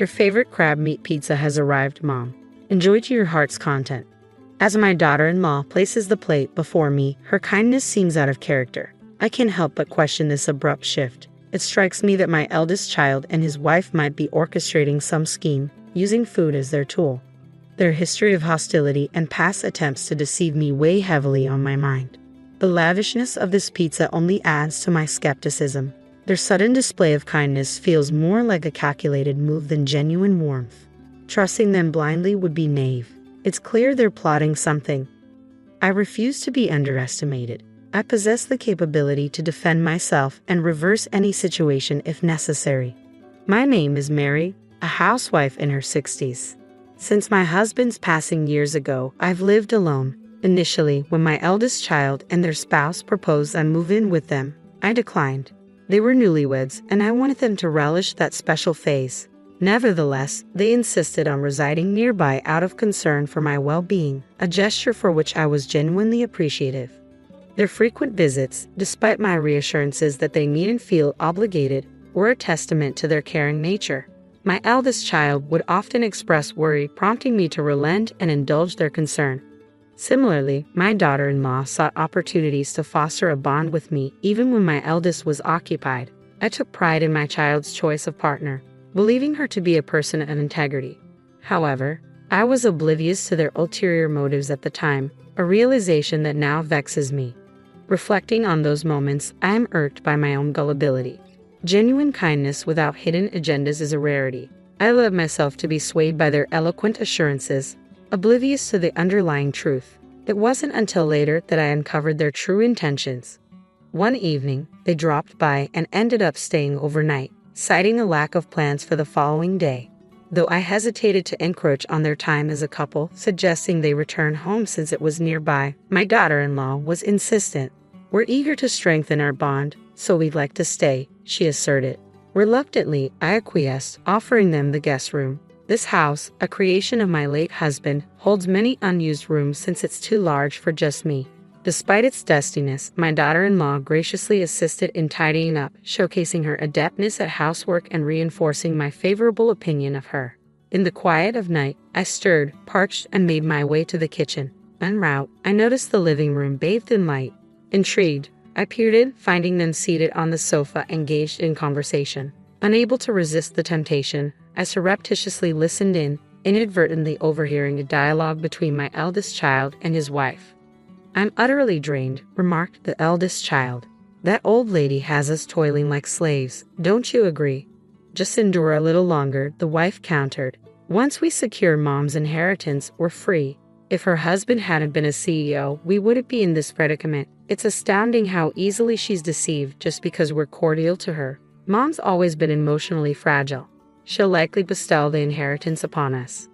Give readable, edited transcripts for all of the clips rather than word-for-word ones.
Your favorite crab meat pizza has arrived, Mom. Enjoy to your heart's content. As my daughter-in-law places the plate before me, her kindness seems out of character. I can't help but question this abrupt shift. It strikes me that my eldest child and his wife might be orchestrating some scheme, using food as their tool. Their history of hostility and past attempts to deceive me weigh heavily on my mind. The lavishness of this pizza only adds to my skepticism. Their sudden display of kindness feels more like a calculated move than genuine warmth. Trusting them blindly would be naive. It's clear they're plotting something. I refuse to be underestimated. I possess the capability to defend myself and reverse any situation if necessary. My name is Mary, a housewife in her 60s. Since my husband's passing years ago, I've lived alone. Initially, when my eldest child and their spouse proposed I move in with them, I declined. They were newlyweds, and I wanted them to relish that special phase. Nevertheless, they insisted on residing nearby out of concern for my well-being, a gesture for which I was genuinely appreciative. Their frequent visits, despite my reassurances that they needn't feel obligated, were a testament to their caring nature. My eldest child would often express worry, prompting me to relent and indulge their concern. Similarly, my daughter-in-law sought opportunities to foster a bond with me even when my eldest was occupied. I took pride in my child's choice of partner, believing her to be a person of integrity. However, I was oblivious to their ulterior motives at the time, a realization that now vexes me. Reflecting on those moments, I am irked by my own gullibility. Genuine kindness without hidden agendas is a rarity. I allowed myself to be swayed by their eloquent assurances, oblivious to the underlying truth. It wasn't until later that I uncovered their true intentions. One evening, they dropped by and ended up staying overnight, citing a lack of plans for the following day. Though I hesitated to encroach on their time as a couple, suggesting they return home since it was nearby, my daughter-in-law was insistent. "We're eager to strengthen our bond, so we'd like to stay," she asserted. Reluctantly, I acquiesced, offering them the guest room. This house, a creation of my late husband, holds many unused rooms since it's too large for just me. Despite its dustiness, my daughter-in-law graciously assisted in tidying up, showcasing her adeptness at housework and reinforcing my favorable opinion of her. In the quiet of night, I stirred, parched, and made my way to the kitchen. En route, I noticed the living room bathed in light. Intrigued, I peered in, finding them seated on the sofa engaged in conversation. Unable to resist the temptation, I surreptitiously listened in, inadvertently overhearing a dialogue between my eldest child and his wife. "I'm utterly drained," remarked the eldest child. "That old lady has us toiling like slaves, don't you agree?" "Just endure a little longer," the wife countered. "Once we secure Mom's inheritance, we're free. If her husband hadn't been a CEO, we wouldn't be in this predicament. It's astounding how easily she's deceived just because we're cordial to her. Mom's always been emotionally fragile. She'll likely bestow the inheritance upon us."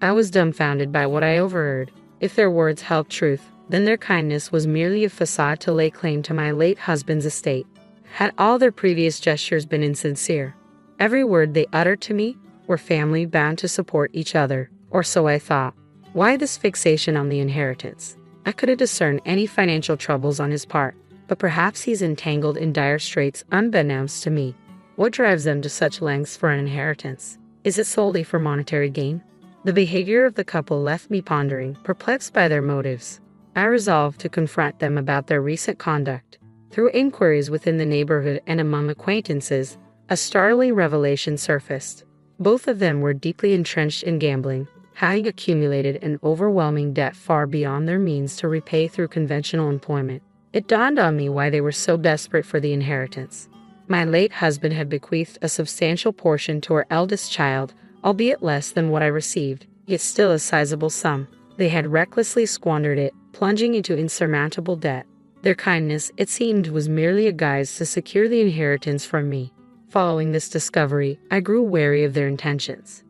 I was dumbfounded by what I overheard. If their words held truth, then their kindness was merely a facade to lay claim to my late husband's estate. Had all their previous gestures been insincere? Every word they uttered to me were family bound to support each other, or so I thought. Why this fixation on the inheritance? I couldn't discern any financial troubles on his part, but perhaps he's entangled in dire straits unbeknownst to me. What drives them to such lengths for an inheritance? Is it solely for monetary gain? The behavior of the couple left me pondering, perplexed by their motives. I resolved to confront them about their recent conduct. Through inquiries within the neighborhood and among acquaintances, a startling revelation surfaced. Both of them were deeply entrenched in gambling, having accumulated an overwhelming debt far beyond their means to repay through conventional employment. It dawned on me why they were so desperate for the inheritance. My late husband had bequeathed a substantial portion to our eldest child, albeit less than what I received, yet still a sizable sum. They had recklessly squandered it, plunging into insurmountable debt. Their kindness, it seemed, was merely a guise to secure the inheritance from me. Following this discovery, I grew wary of their intentions.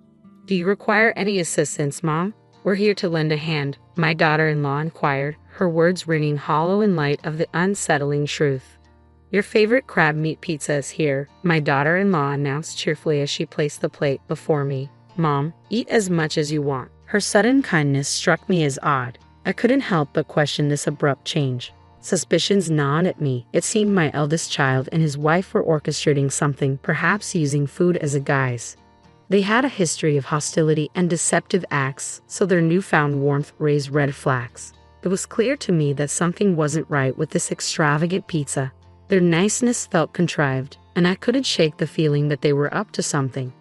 "Do you require any assistance, Mom? We're here to lend a hand," my daughter-in-law inquired, her words ringing hollow in light of the unsettling truth. "Your favorite crab meat pizza is here," my daughter-in-law announced cheerfully as she placed the plate before me. "Mom, eat as much as you want." Her sudden kindness struck me as odd. I couldn't help but question this abrupt change. Suspicions gnawed at me. It seemed my eldest child and his wife were orchestrating something, perhaps using food as a guise. They had a history of hostility and deceptive acts, so their newfound warmth raised red flags. It was clear to me that something wasn't right with this extravagant pizza. Their niceness felt contrived, and I couldn't shake the feeling that they were up to something.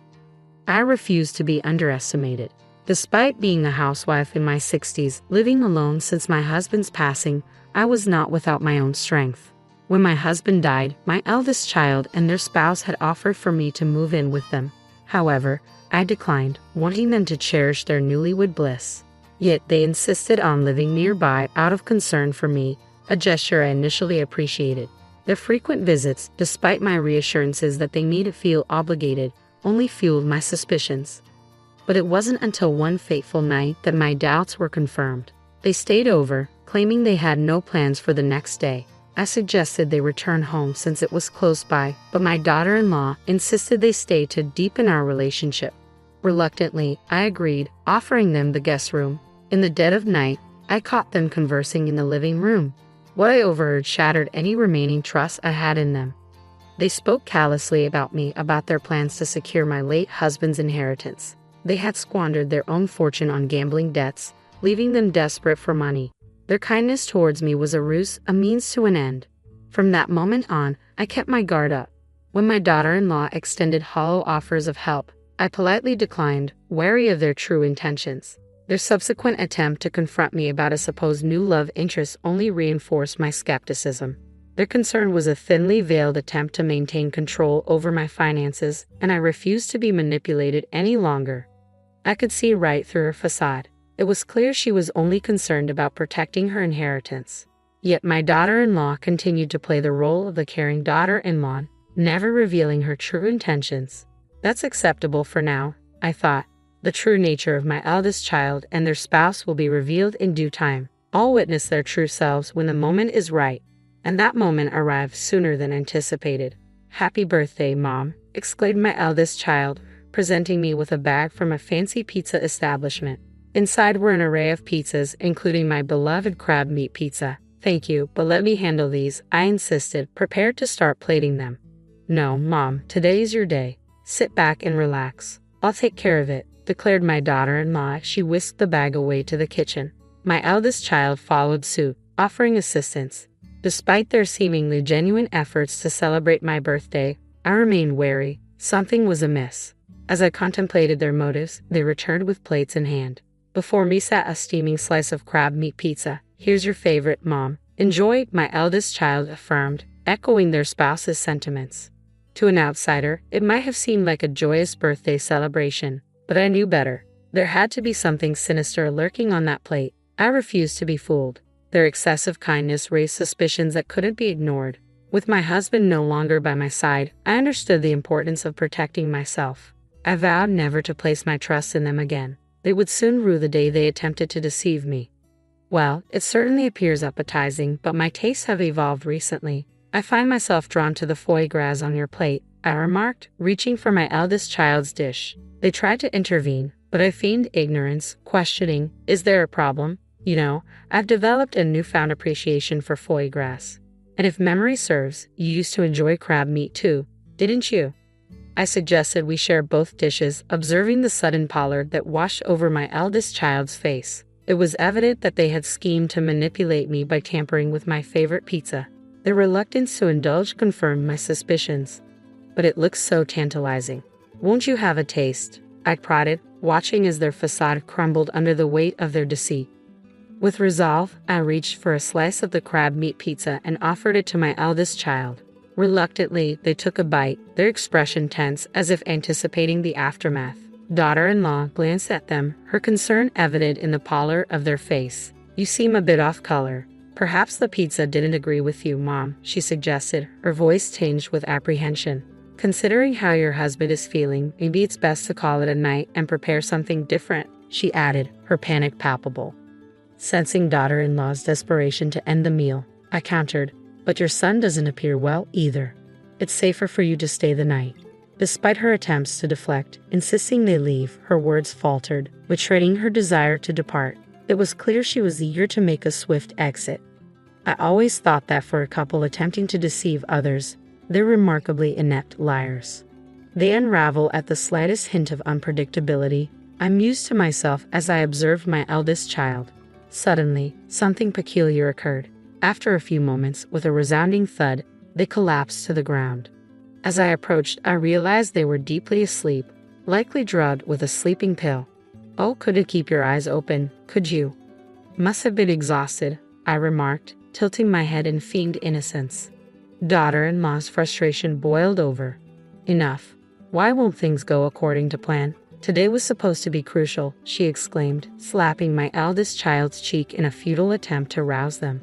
I refused to be underestimated. Despite being a housewife in my 60s, living alone since my husband's passing, I was not without my own strength. When my husband died, my eldest child and their spouse had offered for me to move in with them. However, I declined, wanting them to cherish their newlywed bliss. Yet they insisted on living nearby out of concern for me, a gesture I initially appreciated. Their frequent visits, despite my reassurances that they needn't feel obligated, only fueled my suspicions. But it wasn't until one fateful night that my doubts were confirmed. They stayed over, claiming they had no plans for the next day. I suggested they return home since it was close by, but my daughter-in-law insisted they stay to deepen our relationship. Reluctantly, I agreed, offering them the guest room. In the dead of night, I caught them conversing in the living room. What I overheard shattered any remaining trust I had in them. They spoke callously about me, about their plans to secure my late husband's inheritance. They had squandered their own fortune on gambling debts, leaving them desperate for money. Their kindness towards me was a ruse, a means to an end. From that moment on, I kept my guard up. When my daughter-in-law extended hollow offers of help, I politely declined, wary of their true intentions. Their subsequent attempt to confront me about a supposed new love interest only reinforced my skepticism. Their concern was a thinly veiled attempt to maintain control over my finances, and I refused to be manipulated any longer. I could see right through her facade. It was clear she was only concerned about protecting her inheritance. Yet my daughter-in-law continued to play the role of the caring daughter-in-law, never revealing her true intentions. That's acceptable for now, I thought. The true nature of my eldest child and their spouse will be revealed in due time. All witness their true selves when the moment is right. And that moment arrived sooner than anticipated. "Happy birthday, Mom," exclaimed my eldest child, presenting me with a bag from a fancy pizza establishment. Inside were an array of pizzas, including my beloved crab meat pizza. "Thank you, but let me handle these," I insisted, prepared to start plating them. "No, Mom, today's your day. Sit back and relax. I'll take care of it," declared my daughter-in-law as she whisked the bag away to the kitchen. My eldest child followed suit, offering assistance. Despite their seemingly genuine efforts to celebrate my birthday, I remained wary. Something was amiss. As I contemplated their motives, they returned with plates in hand. Before me sat a steaming slice of crab meat pizza. "Here's your favorite, Mom. Enjoy," my eldest child affirmed, echoing their spouse's sentiments. To an outsider, it might have seemed like a joyous birthday celebration, but I knew better. There had to be something sinister lurking on that plate. I refused to be fooled. Their excessive kindness raised suspicions that couldn't be ignored. With my husband no longer by my side, I understood the importance of protecting myself. I vowed never to place my trust in them again. They would soon rue the day they attempted to deceive me. "Well, it certainly appears appetizing, but my tastes have evolved recently. I find myself drawn to the foie gras on your plate," I remarked, reaching for my eldest child's dish. They tried to intervene, but I feigned ignorance, questioning, "Is there a problem? You know, I've developed a newfound appreciation for foie gras. And if memory serves, you used to enjoy crab meat too, didn't you?" I suggested we share both dishes, observing the sudden pallor that washed over my eldest child's face. It was evident that they had schemed to manipulate me by tampering with my favorite pizza. Their reluctance to indulge confirmed my suspicions. "But it looks so tantalizing. Won't you have a taste?" I prodded, watching as their facade crumbled under the weight of their deceit. With resolve, I reached for a slice of the crab meat pizza and offered it to my eldest child. Reluctantly, they took a bite, their expression tense as if anticipating the aftermath. Daughter-in-law glanced at them, her concern evident in the pallor of their face. "You seem a bit off color. Perhaps the pizza didn't agree with you, Mom," she suggested, her voice tinged with apprehension. "Considering how your husband is feeling, maybe it's best to call it a night and prepare something different," she added, her panic palpable. Sensing daughter-in-law's desperation to end the meal, I countered, "But your son doesn't appear well either. It's safer for you to stay the night." Despite her attempts to deflect, insisting they leave, her words faltered, betraying her desire to depart. It was clear she was eager to make a swift exit. I always thought that for a couple attempting to deceive others, they're remarkably inept liars. They unravel at the slightest hint of unpredictability. I mused to myself as I observed my eldest child. Suddenly, something peculiar occurred. After a few moments, with a resounding thud, they collapsed to the ground. As I approached, I realized they were deeply asleep, likely drugged with a sleeping pill. Oh, couldn't keep your eyes open, could you? Must have been exhausted, I remarked, tilting my head in feigned innocence. Daughter-in-law's frustration boiled over. Enough. Why won't things go according to plan? Today was supposed to be crucial, she exclaimed, slapping my eldest child's cheek in a futile attempt to rouse them.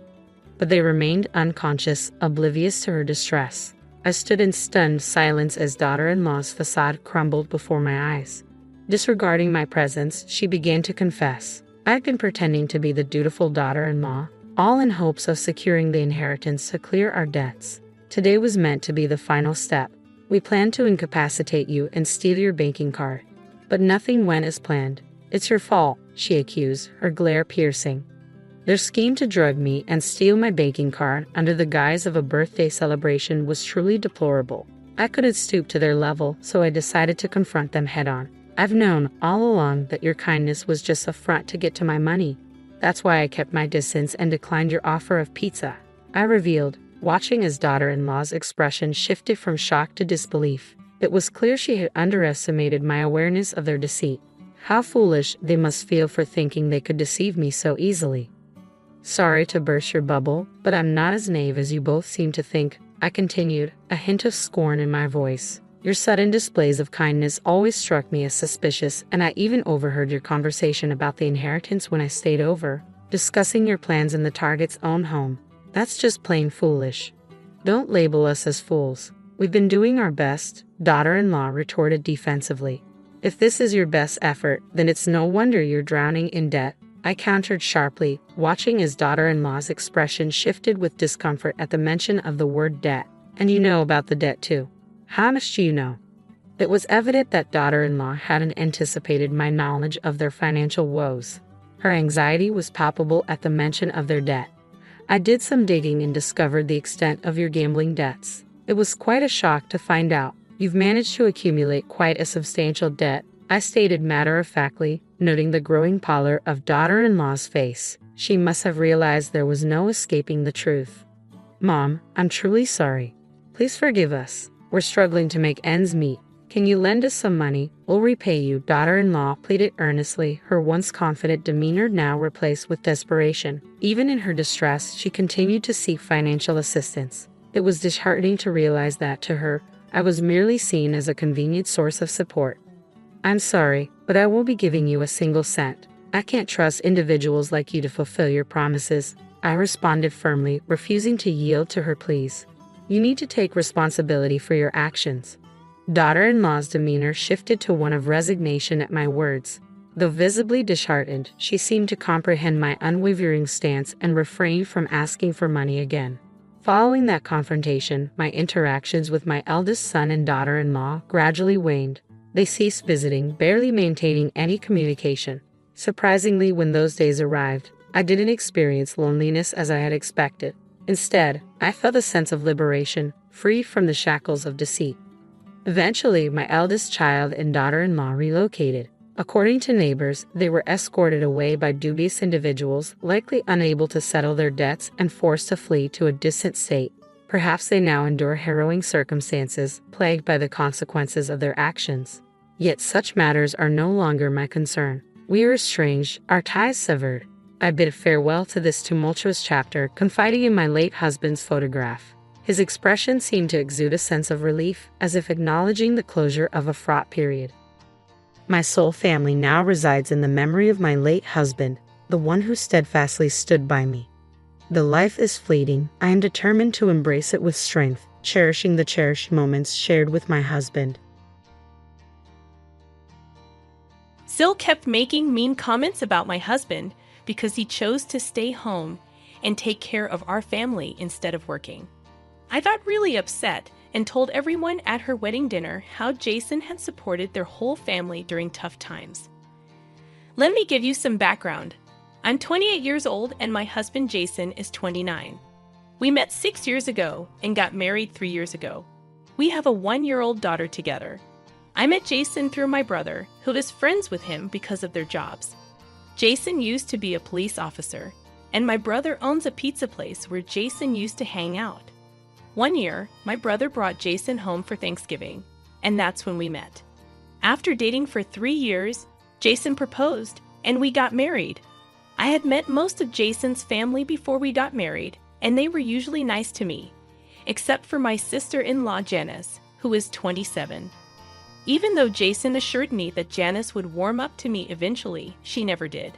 But they remained unconscious, oblivious to her distress. I stood in stunned silence as daughter-in-law's facade crumbled before my eyes. Disregarding my presence, she began to confess. I'd been pretending to be the dutiful daughter-in-law, all in hopes of securing the inheritance to clear our debts. Today was meant to be the final step. We planned to incapacitate you and steal your banking card. But nothing went as planned. It's your fault, she accused, her glare piercing. Their scheme to drug me and steal my banking card under the guise of a birthday celebration was truly deplorable. I couldn't stoop to their level, so I decided to confront them head-on. I've known all along that your kindness was just a front to get to my money. That's why I kept my distance and declined your offer of pizza, I revealed, watching as daughter-in-law's expression shifted from shock to disbelief. It was clear she had underestimated my awareness of their deceit. How foolish they must feel for thinking they could deceive me so easily. Sorry to burst your bubble, but I'm not as naive as you both seem to think, I continued, a hint of scorn in my voice. Your sudden displays of kindness always struck me as suspicious, and I even overheard your conversation about the inheritance when I stayed over, discussing your plans in the target's own home. That's just plain foolish. Don't label us as fools. We've been doing our best, daughter-in-law retorted defensively. If this is your best effort, then it's no wonder you're drowning in debt, I countered sharply, watching as daughter-in-law's expression shifted with discomfort at the mention of the word debt. And you know about the debt too. How much do you know? It was evident that daughter-in-law hadn't anticipated my knowledge of their financial woes. Her anxiety was palpable at the mention of their debt. I did some digging and discovered the extent of your gambling debts. It was quite a shock to find out. You've managed to accumulate quite a substantial debt, I stated matter-of-factly, noting the growing pallor of daughter-in-law's face. She must have realized there was no escaping the truth. Mom, I'm truly sorry. Please forgive us. We're struggling to make ends meet. Can you lend us some money? We'll repay you, daughter-in-law pleaded earnestly, her once confident demeanor now replaced with desperation. Even in her distress, she continued to seek financial assistance. It was disheartening to realize that, to her, I was merely seen as a convenient source of support. I'm sorry, but I won't be giving you a single cent. I can't trust individuals like you to fulfill your promises, I responded firmly, refusing to yield to her pleas. You need to take responsibility for your actions. Daughter-in-law's demeanor shifted to one of resignation at my words. Though visibly disheartened, she seemed to comprehend my unwavering stance and refrained from asking for money again. Following that confrontation, my interactions with my eldest son and daughter-in-law gradually waned. They ceased visiting, barely maintaining any communication. Surprisingly, when those days arrived, I didn't experience loneliness as I had expected. Instead, I felt a sense of liberation, free from the shackles of deceit. Eventually, my eldest child and daughter-in-law relocated. According to neighbors, they were escorted away by dubious individuals, likely unable to settle their debts and forced to flee to a distant state. Perhaps they now endure harrowing circumstances, plagued by the consequences of their actions. Yet such matters are no longer my concern. We are estranged, our ties severed. I bid farewell to this tumultuous chapter, confiding in my late husband's photograph. His expression seemed to exude a sense of relief, as if acknowledging the closure of a fraught period. My sole family now resides in the memory of my late husband, the one who steadfastly stood by me. The life is fleeting. I am determined to embrace it with strength, cherishing the cherished moments shared with my husband. Sil kept making mean comments about my husband because he chose to stay home and take care of our family instead of working. I got really upset and told everyone at her wedding dinner how Jason had supported their whole family during tough times. Let me give you some background. I'm 28 years old and my husband Jason is 29. We met 6 years ago and got married 3 years ago. We have a 1-year-old daughter together. I met Jason through my brother, who is friends with him because of their jobs. Jason used to be a police officer, and my brother owns a pizza place where Jason used to hang out. One year, my brother brought Jason home for Thanksgiving, and that's when we met. After dating for 3 years, Jason proposed, and we got married. I had met most of Jason's family before we got married, and they were usually nice to me, except for my sister-in-law Janice, who is 27. Even though Jason assured me that Janice would warm up to me eventually, she never did.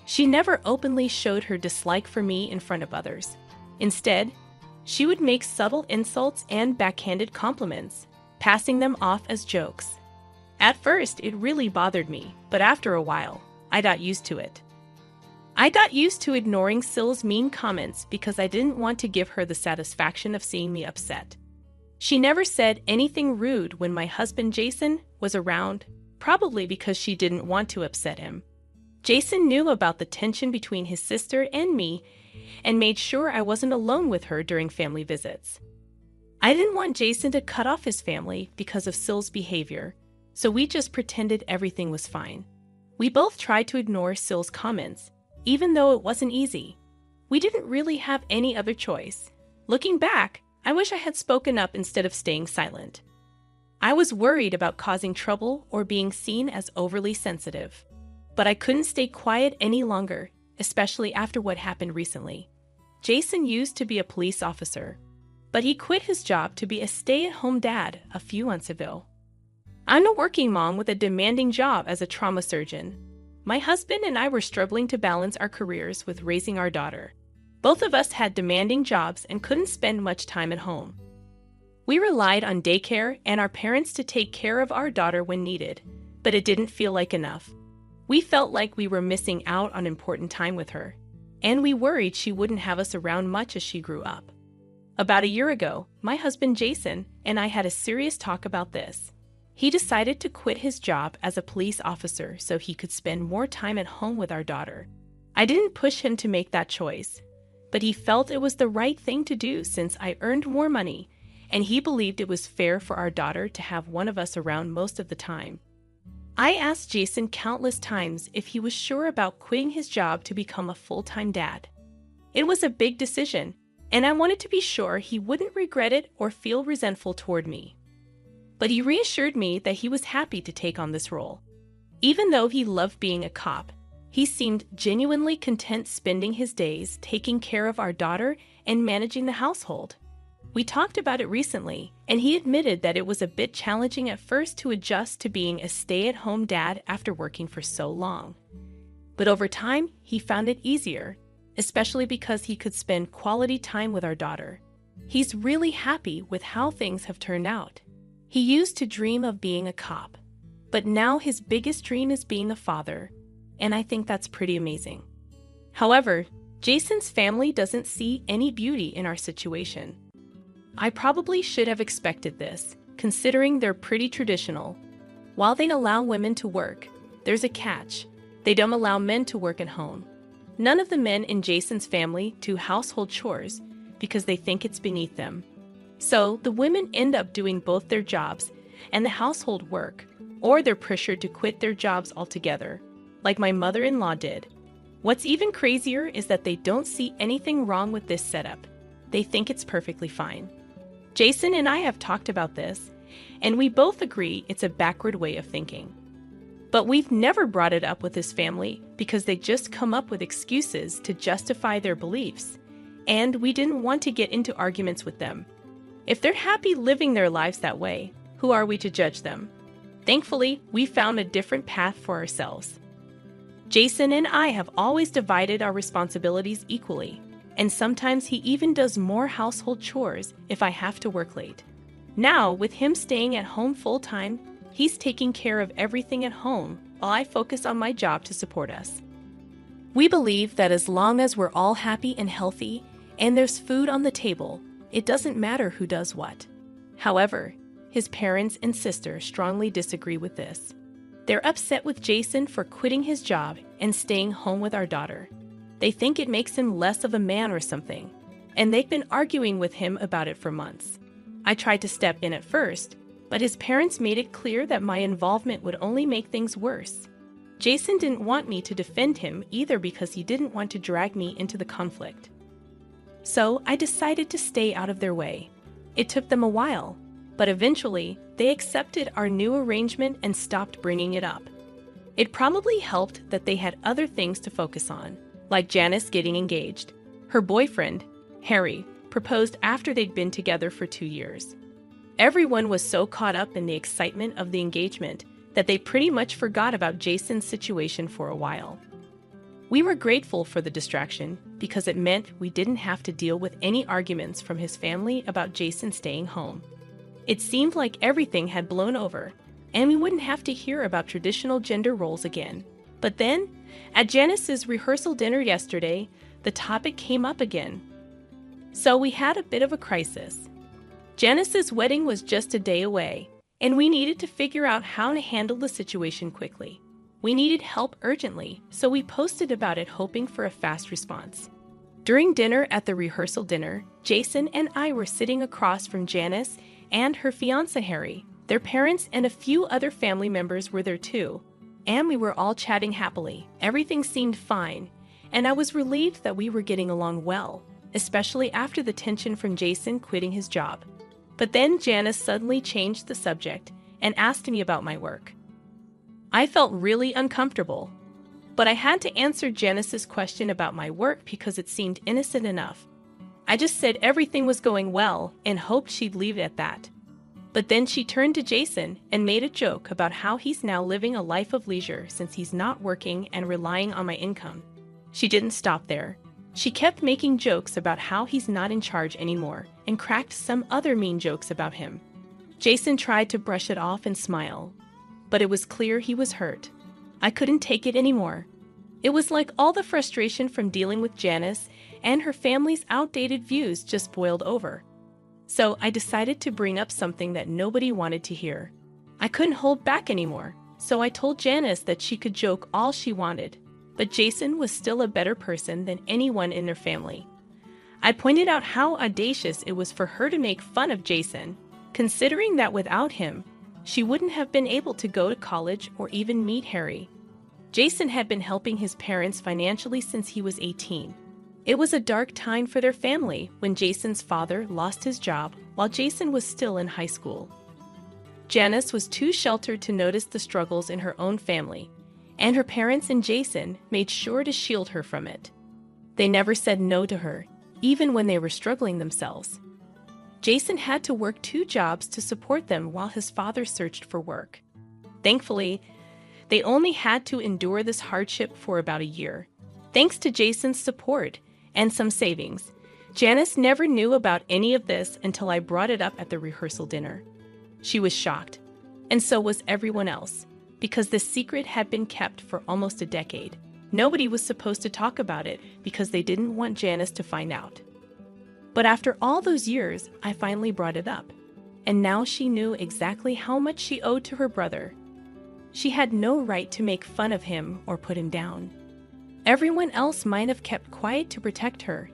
She never openly showed her dislike for me in front of others. Instead, she would make subtle insults and backhanded compliments, passing them off as jokes. At first, it really bothered me, but after a while, I got used to it. I got used to ignoring Syl's mean comments because I didn't want to give her the satisfaction of seeing me upset. She never said anything rude when my husband Jason was around, probably because she didn't want to upset him. Jason knew about the tension between his sister and me and made sure I wasn't alone with her during family visits. I didn't want Jason to cut off his family because of Syl's behavior, so we just pretended everything was fine. We both tried to ignore Syl's comments, even though it wasn't easy. We didn't really have any other choice. Looking back, I wish I had spoken up instead of staying silent. I was worried about causing trouble or being seen as overly sensitive. But I couldn't stay quiet any longer, especially after what happened recently. Jason used to be a police officer, but he quit his job to be a stay-at-home dad a few months ago. I'm a working mom with a demanding job as a trauma surgeon. My husband and I were struggling to balance our careers with raising our daughter. Both of us had demanding jobs and couldn't spend much time at home. We relied on daycare and our parents to take care of our daughter when needed, but it didn't feel like enough. We felt like we were missing out on important time with her, and we worried she wouldn't have us around much as she grew up. About a year ago, my husband Jason and I had a serious talk about this. He decided to quit his job as a police officer so he could spend more time at home with our daughter. I didn't push him to make that choice, but he felt it was the right thing to do since I earned more money, and he believed it was fair for our daughter to have one of us around most of the time. I asked Jason countless times if he was sure about quitting his job to become a full-time dad. It was a big decision, and I wanted to be sure he wouldn't regret it or feel resentful toward me. But he reassured me that he was happy to take on this role. Even though he loved being a cop, he seemed genuinely content spending his days taking care of our daughter and managing the household. We talked about it recently, and he admitted that it was a bit challenging at first to adjust to being a stay-at-home dad after working for so long. But over time, he found it easier, especially because he could spend quality time with our daughter. He's really happy with how things have turned out. He used to dream of being a cop, but now his biggest dream is being a father, and I think that's pretty amazing. However, Jason's family doesn't see any beauty in our situation. I probably should have expected this, considering they're pretty traditional. While they allow women to work, there's a catch. They don't allow men to work at home. None of the men in Jason's family do household chores because they think it's beneath them. So the women end up doing both their jobs and the household work, or they're pressured to quit their jobs altogether, like my mother-in-law did. What's even crazier is that they don't see anything wrong with this setup. They think it's perfectly fine. Jason and I have talked about this, and we both agree it's a backward way of thinking. But we've never brought it up with his family because they just come up with excuses to justify their beliefs, and we didn't want to get into arguments with them. If they're happy living their lives that way, who are we to judge them? Thankfully, we found a different path for ourselves. Jason and I have always divided our responsibilities equally, and sometimes he even does more household chores if I have to work late. Now, with him staying at home full-time, he's taking care of everything at home while I focus on my job to support us. We believe that as long as we're all happy and healthy, and there's food on the table, it doesn't matter who does what. However, his parents and sister strongly disagree with this. They're upset with Jason for quitting his job and staying home with our daughter. They think it makes him less of a man or something, and they've been arguing with him about it for months. I tried to step in at first, but his parents made it clear that my involvement would only make things worse. Jason didn't want me to defend him either because he didn't want to drag me into the conflict. So I decided to stay out of their way. It took them a while, but eventually they accepted our new arrangement and stopped bringing it up. It probably helped that they had other things to focus on, like Janice getting engaged. Her boyfriend, Harry, proposed after they'd been together for 2 years. Everyone was so caught up in the excitement of the engagement that they pretty much forgot about Jason's situation for a while. We were grateful for the distraction because it meant we didn't have to deal with any arguments from his family about Jason staying home. It seemed like everything had blown over, and we wouldn't have to hear about traditional gender roles again. But then, at Janice's rehearsal dinner yesterday, the topic came up again. So we had a bit of a crisis. Janice's wedding was just a day away, and we needed to figure out how to handle the situation quickly. We needed help urgently, so we posted about it hoping for a fast response. During dinner at the rehearsal dinner, Jason and I were sitting across from Janice and her fiancé Harry. Their parents and a few other family members were there too, and we were all chatting happily. Everything seemed fine, and I was relieved that we were getting along well, especially after the tension from Jason quitting his job. But then Janice suddenly changed the subject and asked me about my work. I felt really uncomfortable, but I had to answer Janice's question about my work because it seemed innocent enough. I just said everything was going well and hoped she'd leave it at that. But then she turned to Jason and made a joke about how he's now living a life of leisure since he's not working and relying on my income. She didn't stop there. She kept making jokes about how he's not in charge anymore and cracked some other mean jokes about him. Jason tried to brush it off and smile, but it was clear he was hurt. I couldn't take it anymore. It was like all the frustration from dealing with Janice and her family's outdated views just boiled over. So I decided to bring up something that nobody wanted to hear. I couldn't hold back anymore, so I told Janice that she could joke all she wanted, but Jason was still a better person than anyone in their family. I pointed out how audacious it was for her to make fun of Jason, considering that without him, she wouldn't have been able to go to college or even meet Harry. Jason had been helping his parents financially since he was 18. It was a dark time for their family when Jason's father lost his job while Jason was still in high school. Janice was too sheltered to notice the struggles in her own family, and her parents and Jason made sure to shield her from it. They never said no to her, even when they were struggling themselves. Jason had to work 2 jobs to support them while his father searched for work. Thankfully, they only had to endure this hardship for about a year. Thanks to Jason's support and some savings, Janice never knew about any of this until I brought it up at the rehearsal dinner. She was shocked, and so was everyone else, because the secret had been kept for almost a decade. Nobody was supposed to talk about it because they didn't want Janice to find out. But after all those years, I finally brought it up, and now she knew exactly how much she owed to her brother. She had no right to make fun of him or put him down. Everyone else might have kept quiet to protect her,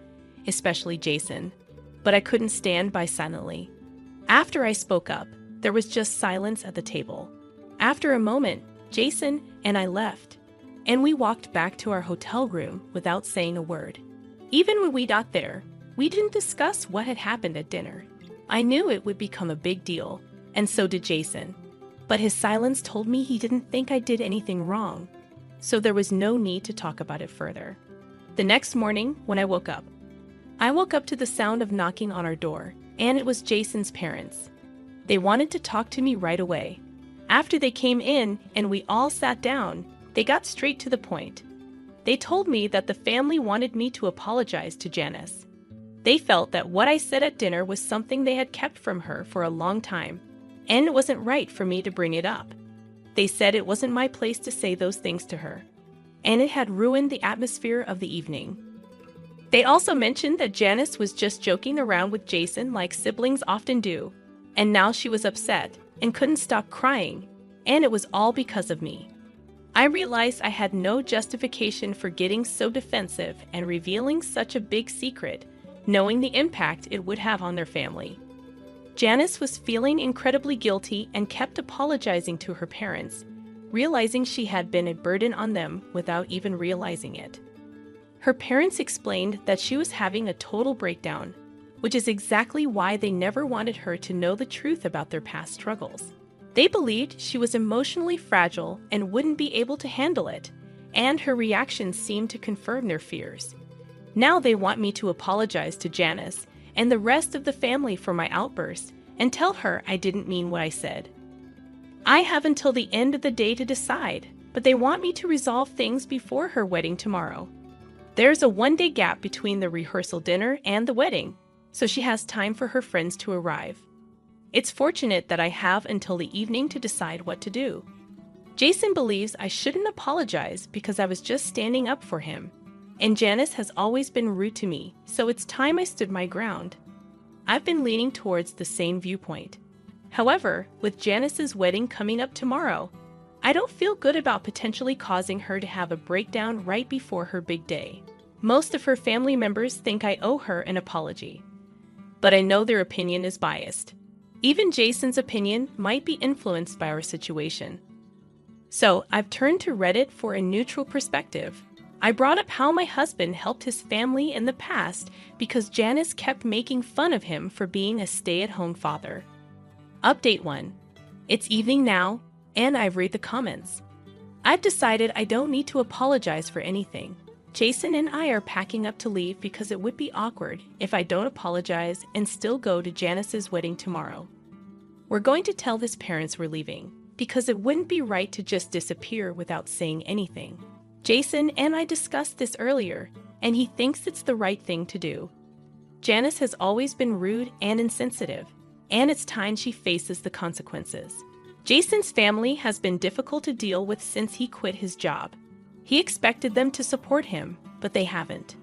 especially Jason, but I couldn't stand by silently. After I spoke up, there was just silence at the table. After a moment, Jason and I left, and we walked back to our hotel room without saying a word. Even when we got there, we didn't discuss what had happened at dinner. I knew it would become a big deal, and so did Jason. But his silence told me he didn't think I did anything wrong, so there was no need to talk about it further. The next morning, when I woke up to the sound of knocking on our door, and it was Jason's parents. They wanted to talk to me right away. After they came in and we all sat down, they got straight to the point. They told me that the family wanted me to apologize to Janice. They felt that what I said at dinner was something they had kept from her for a long time, and it wasn't right for me to bring it up. They said it wasn't my place to say those things to her, and it had ruined the atmosphere of the evening. They also mentioned that Janice was just joking around with Jason like siblings often do, and now she was upset and couldn't stop crying, and it was all because of me. I realized I had no justification for getting so defensive and revealing such a big secret, knowing the impact it would have on their family. Janice was feeling incredibly guilty and kept apologizing to her parents, realizing she had been a burden on them without even realizing it. Her parents explained that she was having a total breakdown, which is exactly why they never wanted her to know the truth about their past struggles. They believed she was emotionally fragile and wouldn't be able to handle it, and her reactions seemed to confirm their fears. Now they want me to apologize to Janice and the rest of the family for my outburst and tell her I didn't mean what I said. I have until the end of the day to decide, but they want me to resolve things before her wedding tomorrow. There's a one-day gap between the rehearsal dinner and the wedding, so she has time for her friends to arrive. It's fortunate that I have until the evening to decide what to do. Jason believes I shouldn't apologize because I was just standing up for him, and Janice has always been rude to me, so it's time I stood my ground. I've been leaning towards the same viewpoint. However, with Janice's wedding coming up tomorrow, I don't feel good about potentially causing her to have a breakdown right before her big day. Most of her family members think I owe her an apology, but I know their opinion is biased. Even Jason's opinion might be influenced by our situation. So I've turned to Reddit for a neutral perspective. I brought up how my husband helped his family in the past because Janice kept making fun of him for being a stay-at-home father. Update 1. It's evening now, and I've read the comments. I've decided I don't need to apologize for anything. Jason and I are packing up to leave because it would be awkward if I don't apologize and still go to Janice's wedding tomorrow. We're going to tell his parents we're leaving, because it wouldn't be right to just disappear without saying anything. Jason and I discussed this earlier, and he thinks it's the right thing to do. Janice has always been rude and insensitive, and it's time she faces the consequences. Jason's family has been difficult to deal with since he quit his job. He expected them to support him, but they haven't.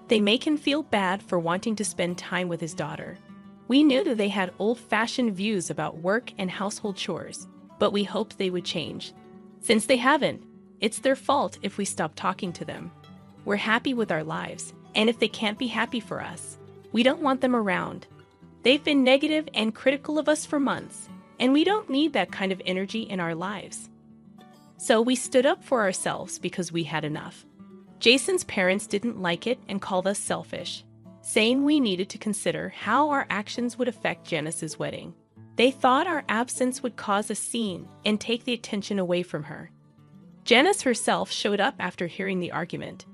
They make him feel bad for wanting to spend time with his daughter. We knew that they had old-fashioned views about work and household chores, but we hoped they would change. Since they haven't, it's their fault if we stop talking to them. We're happy with our lives, and if they can't be happy for us, we don't want them around. They've been negative and critical of us for months, and we don't need that kind of energy in our lives. So we stood up for ourselves because we had enough. Jason's parents didn't like it and called us selfish, saying we needed to consider how our actions would affect Janice's wedding. They thought our absence would cause a scene and take the attention away from her. Janice herself showed up after hearing the argument.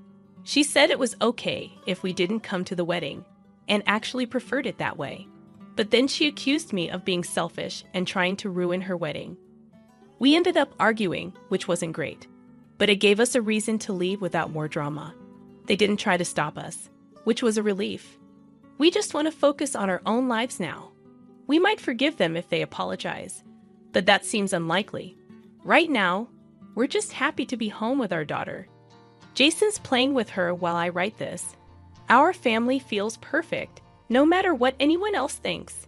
She said it was okay if we didn't come to the wedding, and actually preferred it that way. But then she accused me of being selfish and trying to ruin her wedding. We ended up arguing, which wasn't great, but it gave us a reason to leave without more drama. They didn't try to stop us, which was a relief. We just want to focus on our own lives now. We might forgive them if they apologize, but that seems unlikely. Right now, we're just happy to be home with our daughter. Jason's playing with her while I write this. Our family feels perfect, no matter what anyone else thinks.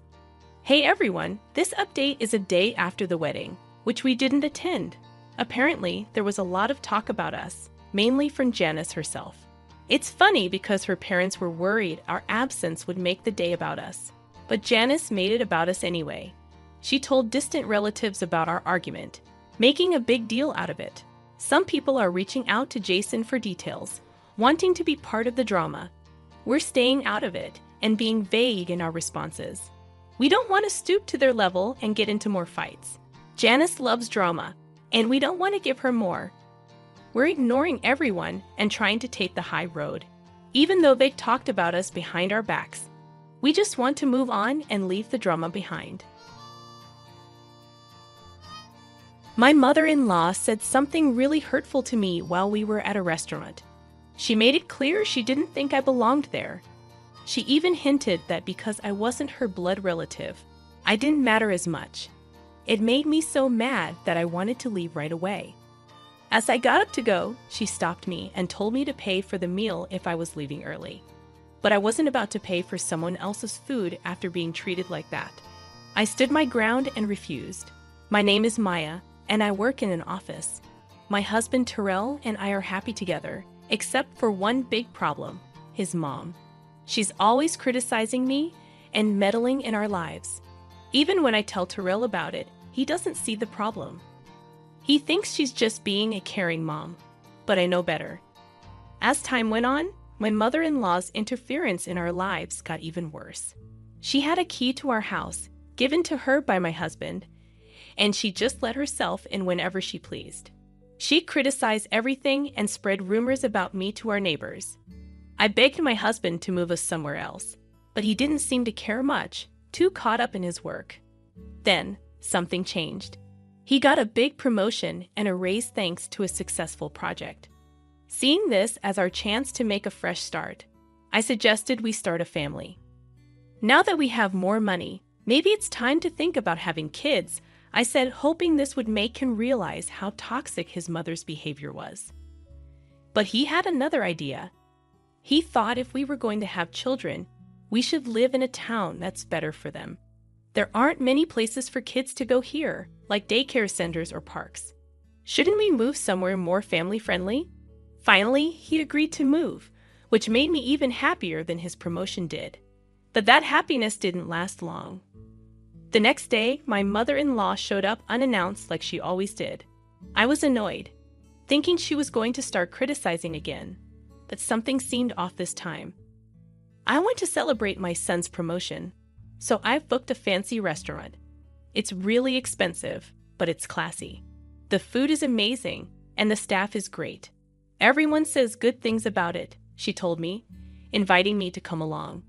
Hey everyone, this update is a day after the wedding, which we didn't attend. Apparently, there was a lot of talk about us, mainly from Janice herself. It's funny because her parents were worried our absence would make the day about us. But Janice made it about us anyway. She told distant relatives about our argument, making a big deal out of it. Some people are reaching out to Jason for details, wanting to be part of the drama. We're staying out of it and being vague in our responses. We don't want to stoop to their level and get into more fights. Janice loves drama, and we don't want to give her more. We're ignoring everyone and trying to take the high road, even though they talked about us behind our backs. We just want to move on and leave the drama behind. My mother-in-law said something really hurtful to me while we were at a restaurant. She made it clear she didn't think I belonged there. She even hinted that because I wasn't her blood relative, I didn't matter as much. It made me so mad that I wanted to leave right away. As I got up to go, she stopped me and told me to pay for the meal if I was leaving early. But I wasn't about to pay for someone else's food after being treated like that. I stood my ground and refused. My name is Maya, and I work in an office. My husband Terrell and I are happy together, except for one big problem, his mom. She's always criticizing me and meddling in our lives. Even when I tell Terrell about it, he doesn't see the problem. He thinks she's just being a caring mom, but I know better. As time went on, my mother-in-law's interference in our lives got even worse. She had a key to our house, given to her by my husband, and she just let herself in whenever she pleased. She criticized everything and spread rumors about me to our neighbors. I begged my husband to move us somewhere else, but he didn't seem to care much, too caught up in his work. Then, something changed. He got a big promotion and a raise thanks to a successful project. Seeing this as our chance to make a fresh start, I suggested we start a family. Now that we have more money, maybe it's time to think about having kids, I said, hoping this would make him realize how toxic his mother's behavior was. But he had another idea. He thought if we were going to have children, we should live in a town that's better for them. There aren't many places for kids to go here, like daycare centers or parks. Shouldn't we move somewhere more family-friendly? Finally, he agreed to move, which made me even happier than his promotion did. But that happiness didn't last long. The next day, my mother-in-law showed up unannounced like she always did. I was annoyed, thinking she was going to start criticizing again, but something seemed off this time. I want to celebrate my son's promotion, so I've booked a fancy restaurant. It's really expensive, but it's classy. The food is amazing, and the staff is great. Everyone says good things about it, she told me, inviting me to come along.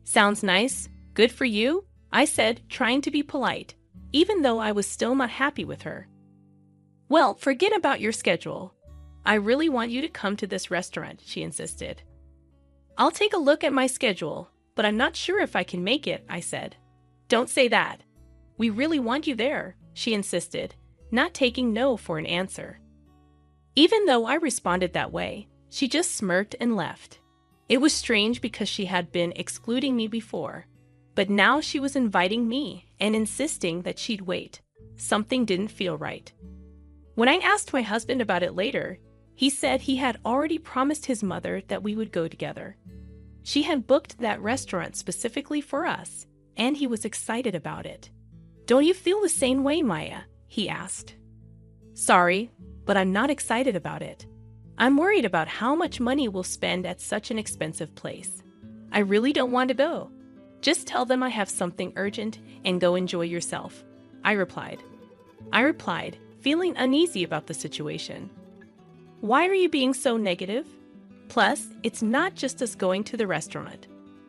Sounds nice. Good for you, I said, trying to be polite, even though I was still not happy with her. Well, forget about your schedule. I really want you to come to this restaurant, she insisted. I'll take a look at my schedule, but I'm not sure if I can make it, I said. Don't say that. We really want you there, she insisted, not taking no for an answer. Even though I responded that way, she just smirked and left. It was strange because she had been excluding me before, but now she was inviting me and insisting that she'd wait. Something didn't feel right. When I asked my husband about it later, he said he had already promised his mother that we would go together. She had booked that restaurant specifically for us, and he was excited about it. Don't you feel the same way, Maya? He asked. Sorry, but I'm not excited about it. I'm worried about how much money we'll spend at such an expensive place. I really don't want to go. Just tell them I have something urgent and go enjoy yourself, I replied, feeling uneasy about the situation. Why are you being so negative? Plus, it's not just us going to the restaurant.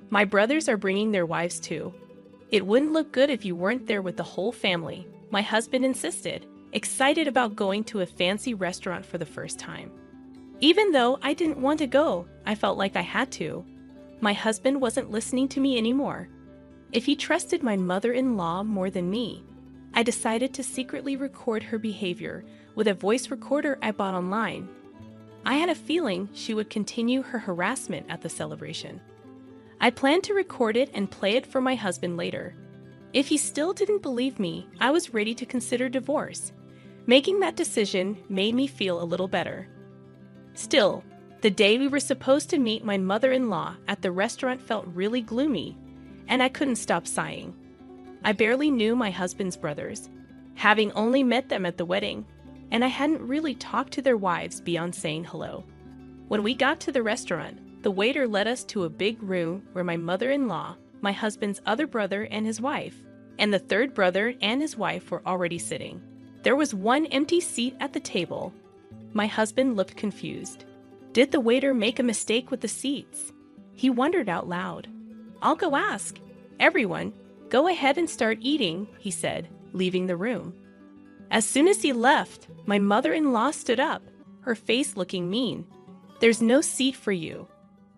My brothers are bringing their wives too. It wouldn't look good if you weren't there with the whole family, my husband insisted, excited about going to a fancy restaurant for the first time. Even though I didn't want to go, I felt like I had to. My husband wasn't listening to me anymore. If he trusted my mother-in-law more than me, I decided to secretly record her behavior with a voice recorder I bought online. I had a feeling she would continue her harassment at the celebration. I planned to record it and play it for my husband later. If he still didn't believe me, I was ready to consider divorce. Making that decision made me feel a little better. Still, the day we were supposed to meet my mother-in-law at the restaurant felt really gloomy, and I couldn't stop sighing. I barely knew my husband's brothers, having only met them at the wedding, and I hadn't really talked to their wives beyond saying hello. When we got to the restaurant, the waiter led us to a big room where my mother-in-law, my husband's other brother and his wife, and the third brother and his wife were already sitting. There was one empty seat at the table. My husband looked confused. Did the waiter make a mistake with the seats? He wondered out loud. I'll go ask. Everyone, go ahead and start eating, he said, leaving the room. As soon as he left, my mother-in-law stood up, her face looking mean. There's no seat for you.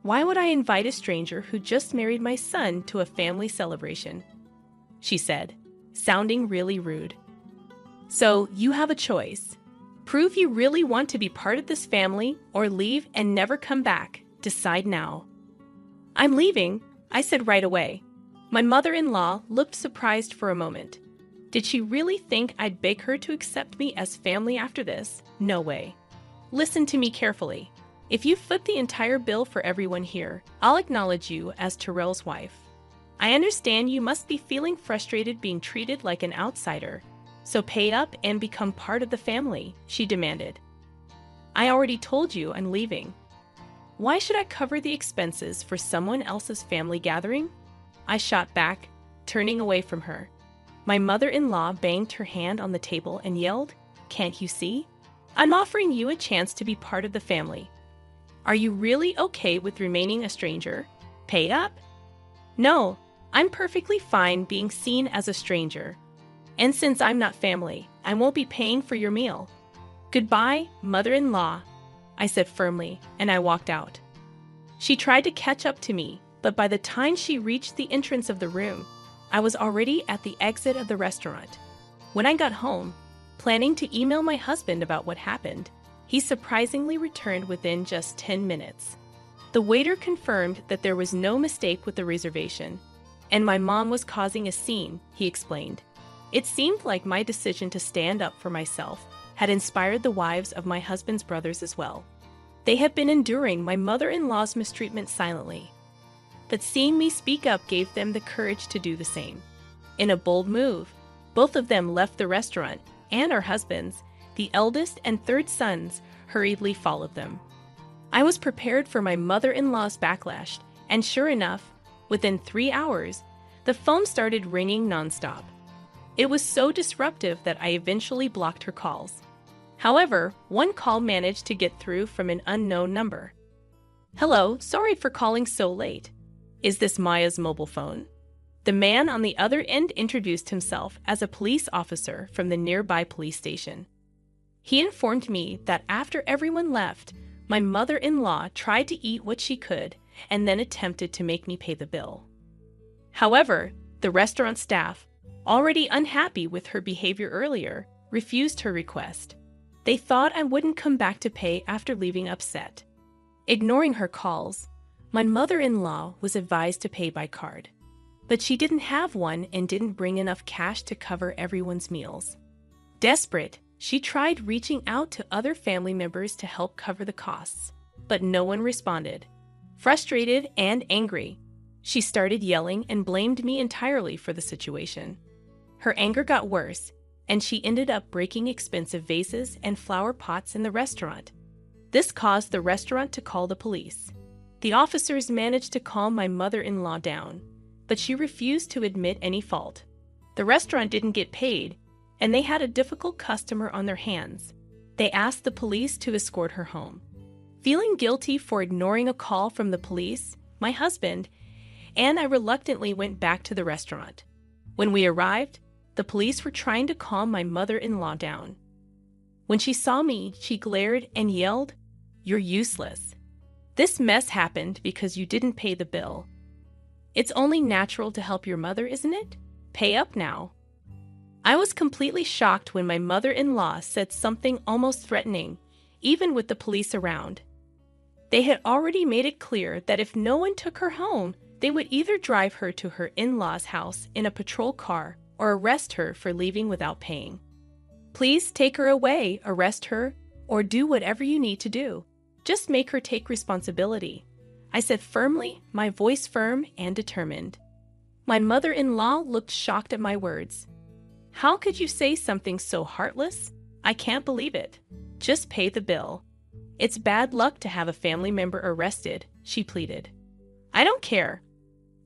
Why would I invite a stranger who just married my son to a family celebration? She said, sounding really rude. So you have a choice. Prove you really want to be part of this family or leave and never come back. Decide now. I'm leaving, I said right away. My mother-in-law looked surprised for a moment. Did she really think I'd beg her to accept me as family after this? No way. Listen to me carefully. If you foot the entire bill for everyone here, I'll acknowledge you as Terrell's wife. I understand you must be feeling frustrated being treated like an outsider, so pay up and become part of the family, she demanded. I already told you I'm leaving. Why should I cover the expenses for someone else's family gathering? I shot back, turning away from her. My mother-in-law banged her hand on the table and yelled, "Can't you see? I'm offering you a chance to be part of the family. Are you really okay with remaining a stranger? Pay up." No, I'm perfectly fine being seen as a stranger. And since I'm not family, I won't be paying for your meal. Goodbye, mother-in-law, I said firmly, and I walked out. She tried to catch up to me, but by the time she reached the entrance of the room, I was already at the exit of the restaurant. When I got home, planning to email my husband about what happened, he surprisingly returned within just 10 minutes. The waiter confirmed that there was no mistake with the reservation, and my mom was causing a scene, he explained. It seemed like my decision to stand up for myself had inspired the wives of my husband's brothers as well. They had been enduring my mother-in-law's mistreatment silently, but seeing me speak up gave them the courage to do the same. In a bold move, both of them left the restaurant, and our husbands, the eldest and third sons, hurriedly followed them. I was prepared for my mother-in-law's backlash, and sure enough, within 3 hours, the phone started ringing nonstop. It was so disruptive that I eventually blocked her calls. However, one call managed to get through from an unknown number. "Hello, sorry for calling so late. Is this Maya's mobile phone?" The man on the other end introduced himself as a police officer from the nearby police station. He informed me that after everyone left, my mother-in-law tried to eat what she could and then attempted to make me pay the bill. However, the restaurant staff, already unhappy with her behavior earlier, refused her request. They thought I wouldn't come back to pay after leaving upset. Ignoring her calls, my mother-in-law was advised to pay by card. But she didn't have one and didn't bring enough cash to cover everyone's meals. Desperate, she tried reaching out to other family members to help cover the costs, but no one responded. Frustrated and angry, she started yelling and blamed me entirely for the situation. Her anger got worse, and she ended up breaking expensive vases and flower pots in the restaurant. This caused the restaurant to call the police. The officers managed to calm my mother-in-law down, but she refused to admit any fault. The restaurant didn't get paid, and they had a difficult customer on their hands. They asked the police to escort her home. Feeling guilty for ignoring a call from the police, my husband and I reluctantly went back to the restaurant. When we arrived, the police were trying to calm my mother-in-law down. When she saw me, she glared and yelled, "You're useless. This mess happened because you didn't pay the bill. It's only natural to help your mother, isn't it? Pay up now." I was completely shocked when my mother-in-law said something almost threatening, even with the police around. They had already made it clear that if no one took her home, they would either drive her to her in-laws' house in a patrol car or arrest her for leaving without paying. "Please take her away, arrest her, or do whatever you need to do. Just make her take responsibility," I said firmly, my voice firm and determined. My mother-in-law looked shocked at my words. "How could you say something so heartless? I can't believe it. Just pay the bill. It's bad luck to have a family member arrested," she pleaded. "I don't care.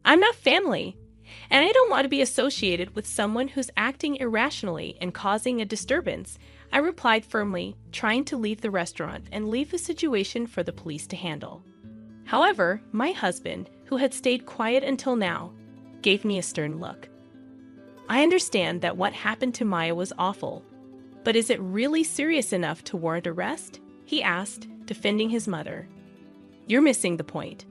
I'm not family, and I don't want to be associated with someone who's acting irrationally and causing a disturbance," I replied firmly, trying to leave the restaurant and leave the situation for the police to handle. However, my husband, who had stayed quiet until now, gave me a stern look. "I understand that what happened to Maya was awful, but is it really serious enough to warrant arrest?" he asked, defending his mother. "You're missing the point.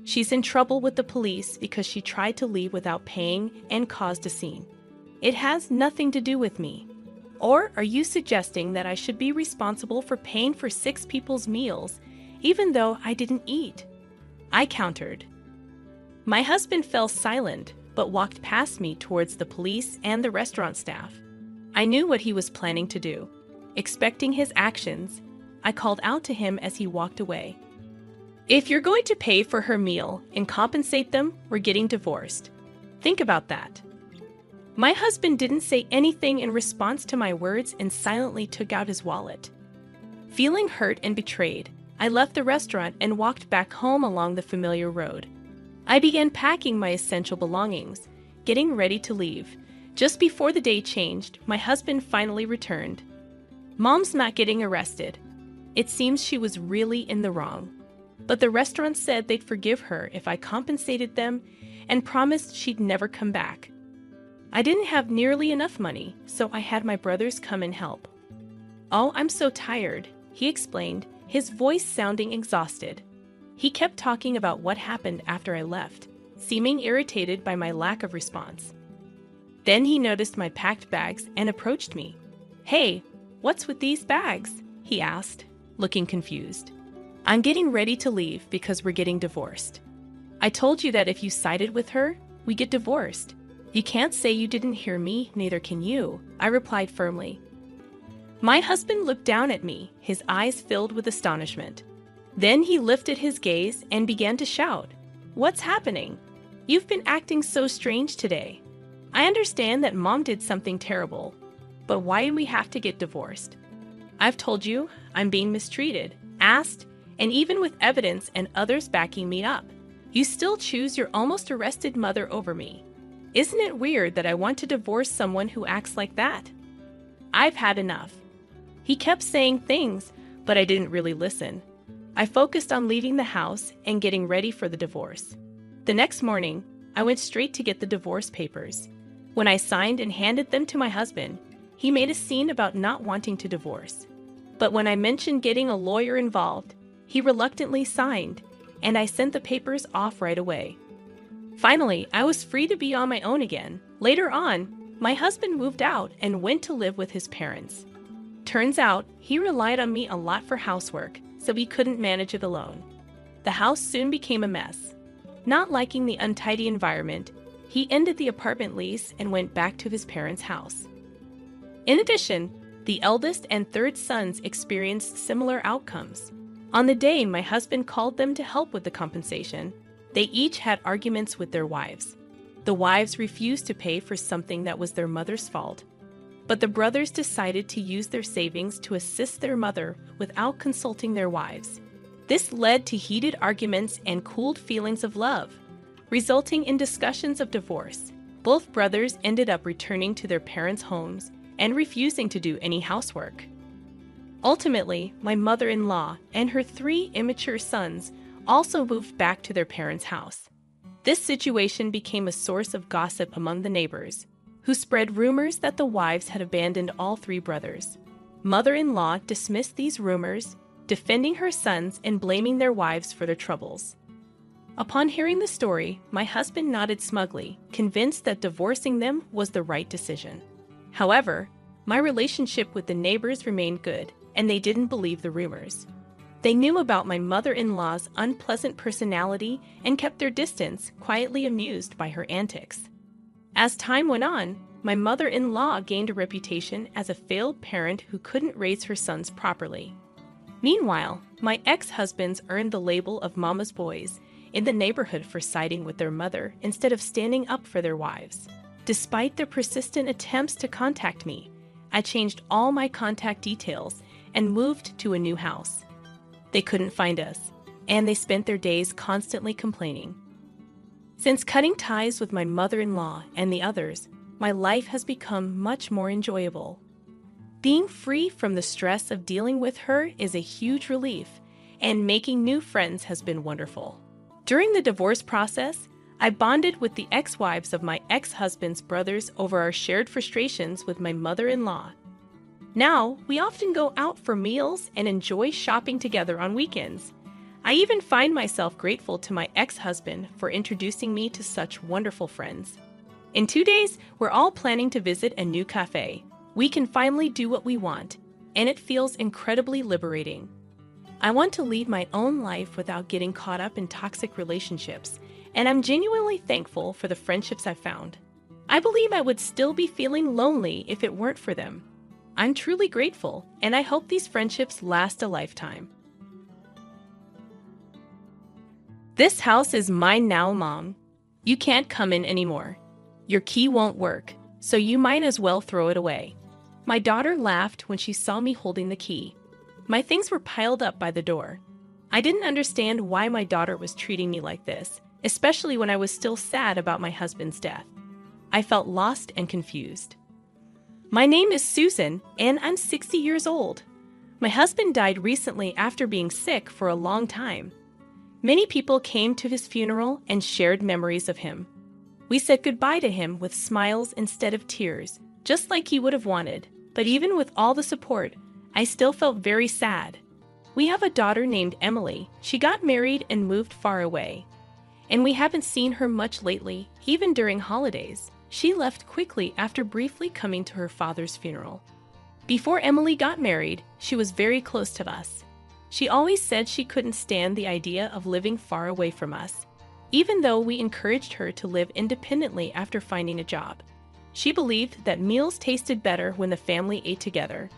She's in trouble with the police because she tried to leave without paying and caused a scene. It has nothing to do with me. Or are you suggesting that I should be responsible for paying for 6 people's meals, even though I didn't eat?" I countered. My husband fell silent, but walked past me towards the police and the restaurant staff. I knew what he was planning to do. Expecting his actions, I called out to him as he walked away. "If you're going to pay for her meal and compensate them, we're getting divorced. Think about that. My husband didn't say anything in response to my words and silently took out his wallet. Feeling hurt and betrayed, I left the restaurant and walked back home along the familiar road. I began packing my essential belongings, getting ready to leave. Just before the day changed, my husband finally returned. Mom's not getting arrested. It seems she was really in the wrong. But the restaurant said they'd forgive her if I compensated them and promised she'd never come back. I didn't have nearly enough money, so I had my brothers come and help. "Oh, I'm so tired," he explained, his voice sounding exhausted. He kept talking about what happened after I left, seeming irritated by my lack of response. Then he noticed my packed bags and approached me. "Hey, what's with these bags?" he asked, looking confused. "I'm getting ready to leave because we're getting divorced. I told you that if you sided with her, we get divorced. You can't say you didn't hear me, neither can you," I replied firmly. My husband looked down at me, his eyes filled with astonishment. Then he lifted his gaze and began to shout, "What's happening? You've been acting so strange today. I understand that Mom did something terrible, but why do we have to get divorced? I've told you I'm being mistreated, asked, and even with evidence and others backing me up, you still choose your almost arrested mother over me. Isn't it weird that I want to divorce someone who acts like that? I've had enough." He kept saying things, but I didn't really listen. I focused on leaving the house and getting ready for the divorce. The next morning, I went straight to get the divorce papers. When I signed and handed them to my husband, he made a scene about not wanting to divorce. But when I mentioned getting a lawyer involved, he reluctantly signed, and I sent the papers off right away. Finally, I was free to be on my own again. Later on, my husband moved out and went to live with his parents. Turns out, he relied on me a lot for housework, so he couldn't manage it alone. The house soon became a mess. Not liking the untidy environment, he ended the apartment lease and went back to his parents' house. In addition, the eldest and third sons experienced similar outcomes. On the day my husband called them to help with the compensation, they each had arguments with their wives. The wives refused to pay for something that was their mother's fault, but the brothers decided to use their savings to assist their mother without consulting their wives. This led to heated arguments and cooled feelings of love, resulting in discussions of divorce. Both brothers ended up returning to their parents' homes and refusing to do any housework. Ultimately, my mother-in-law and her 3 immature sons also moved back to their parents' house. This situation became a source of gossip among the neighbors, who spread rumors that the wives had abandoned all 3 brothers. Mother-in-law dismissed these rumors, defending her sons and blaming their wives for their troubles. Upon hearing the story, my husband nodded smugly, convinced that divorcing them was the right decision. However, my relationship with the neighbors remained good, and they didn't believe the rumors. They knew about my mother-in-law's unpleasant personality and kept their distance, quietly amused by her antics. As time went on, my mother-in-law gained a reputation as a failed parent who couldn't raise her sons properly. Meanwhile, my ex-husbands earned the label of mama's boys in the neighborhood for siding with their mother instead of standing up for their wives. Despite their persistent attempts to contact me, I changed all my contact details and moved to a new house. They couldn't find us, and they spent their days constantly complaining. Since cutting ties with my mother-in-law and the others, my life has become much more enjoyable. Being free from the stress of dealing with her is a huge relief, and making new friends has been wonderful. During the divorce process, I bonded with the ex-wives of my ex-husband's brothers over our shared frustrations with my mother-in-law. Now, we often go out for meals and enjoy shopping together on weekends. I even find myself grateful to my ex-husband for introducing me to such wonderful friends. In 2 days, we're all planning to visit a new cafe. We can finally do what we want, and it feels incredibly liberating. I want to lead my own life without getting caught up in toxic relationships, and I'm genuinely thankful for the friendships I've found. I believe I would still be feeling lonely if it weren't for them. I'm truly grateful, and I hope these friendships last a lifetime. This house is mine now, Mom. You can't come in anymore. Your key won't work, so you might as well throw it away." My daughter laughed when she saw me holding the key. My things were piled up by the door. I didn't understand why my daughter was treating me like this, especially when I was still sad about my husband's death. I felt lost and confused. "My name is Susan, and I'm 60 years old. My husband died recently after being sick for a long time. Many people came to his funeral and shared memories of him. We said goodbye to him with smiles instead of tears, just like he would have wanted. But even with all the support, I still felt very sad. We have a daughter named Emily. She got married and moved far away. And we haven't seen her much lately, even during holidays. She left quickly after briefly coming to her father's funeral. Before Emily got married, she was very close to us. She always said she couldn't stand the idea of living far away from us, even though we encouraged her to live independently after finding a job. She believed that meals tasted better when the family ate together.